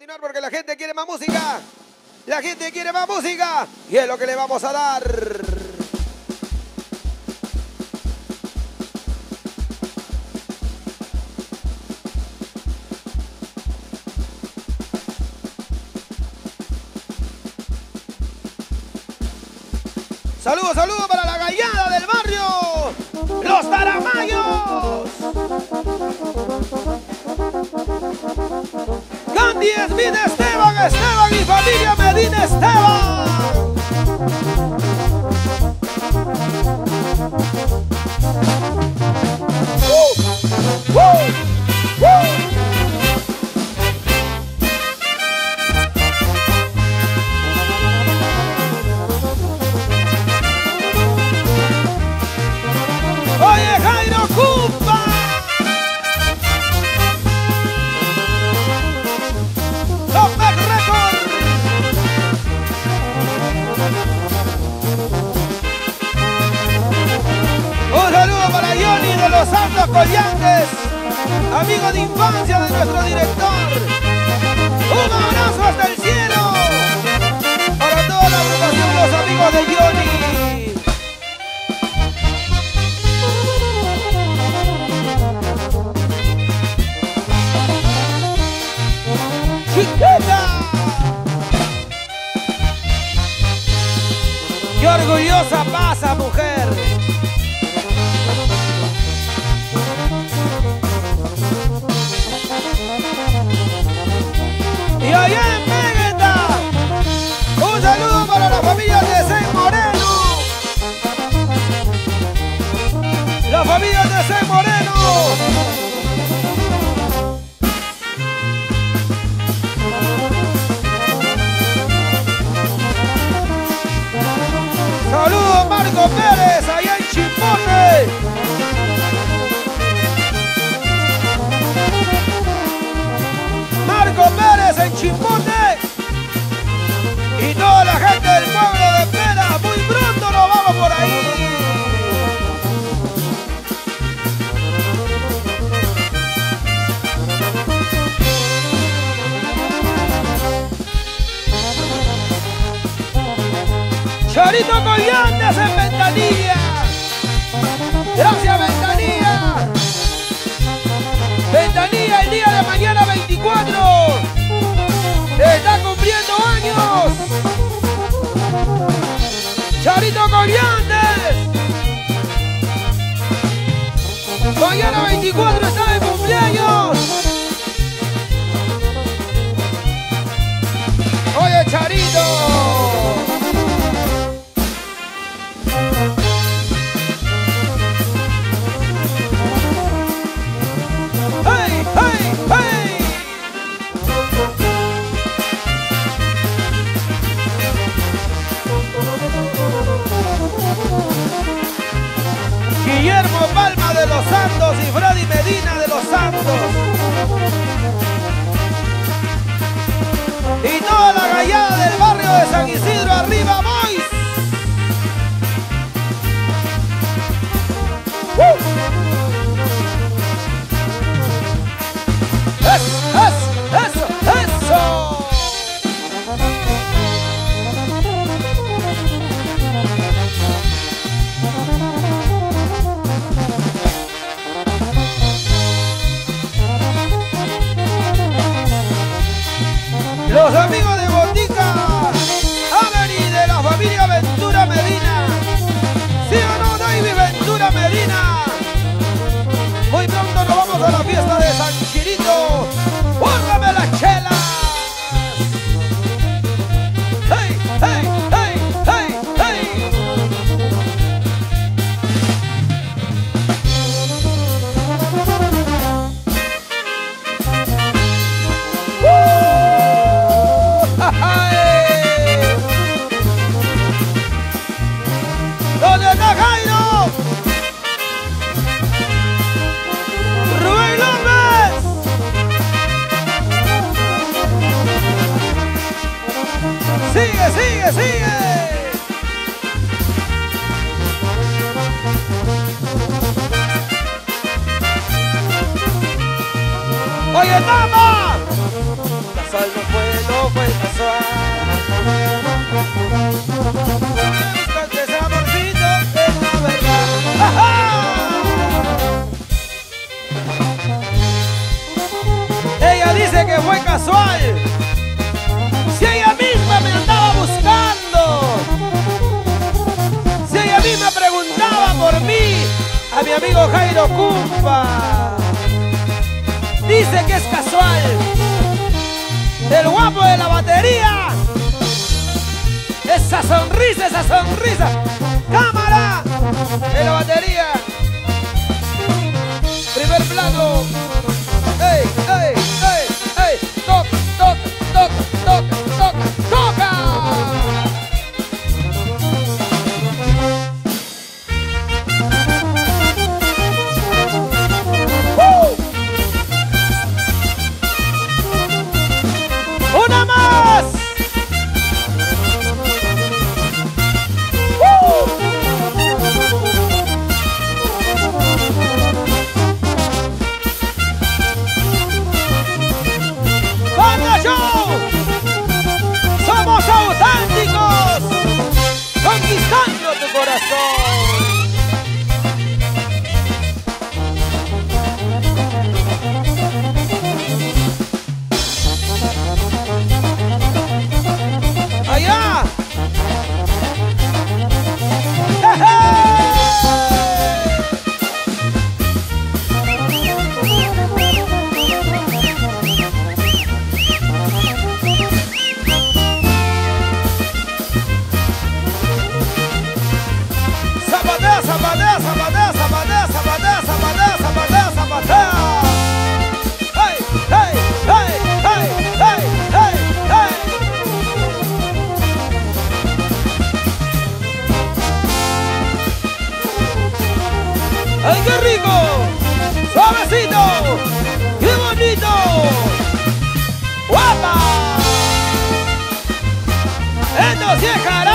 continuar porque la gente quiere más música. La gente quiere más música. Y es lo que le vamos a dar. Saludos, saludos para la gallada del barrio. Los Taramayos. Gandhi, Smith, Esteban y familia Medina Esteban. Oye, Jairo Cumpa. Los Mac Records. Un saludo para Johnny de los Santos Collantes, amigo de infancia de nuestro director. Un abrazo hasta el cielo para toda la agrupación, los amigos de Johnny. ¡Chiquita! ¡Qué orgullosa pasa, mujer! Y allá en Vegeta, un saludo para la familia de Sen Moreno. La familia de Sen Moreno. Saludos Marco Pérez, allá en Chimbote. Marco Pérez en Chimbote. Y toda la gente del pueblo de Pera, muy pronto nos vamos por ahí. Charito Collantes en Ventanilla. Gracias, Ventanilla. Ventanilla el día de mañana 24. Está cumpliendo años. Charito Collantes. Mañana 24 está de cumpleaños. Oye, Charito. Guillermo Palma de los Santos y Freddy Medina de los Santos. Y toda la gallada del barrio de San Isidro, arriba boys. Eso. Los amigos de Botica Avery de la familia Ventura Medina. ¿Sí o no, David Ventura Medina? Muy pronto nos vamos a la fiesta de San Chirito. ¡Bórrame las chelas! ¡Hey, hey, hey, hey, hey! ¿Dónde está Jairo? Rubén López. Sigue. Oye, Tama. casual, no fue casual. Buscaste ese amorcito, es la verdad. ¡Ajá! Ella dice que fue casual. Si ella misma me andaba buscando, si ella misma preguntaba por mí, a mi amigo Jairo Cumpa, dice que es casual. El guapo de la batería, esa sonrisa, cámara de la batería, primer plano. ¡Ey, ey, ey, ey! ¡Toca, toca, toca, toca, toca, toca! ¡Una más! ¡Banda Show! ¡Somos auténticos! ¡Conquistando tu corazón! ¡Allá! Zapatea, zapatea, zapatea, zapatea, zapatea, zapatea, zapatea, zapatea. ¡Hey, hey, hey, hey, hey, hey, hey! ¡Ay, qué rico! ¡Suavecito! ¡Qué bonito! ¡Guapa! ¡Esto sí es jarabe!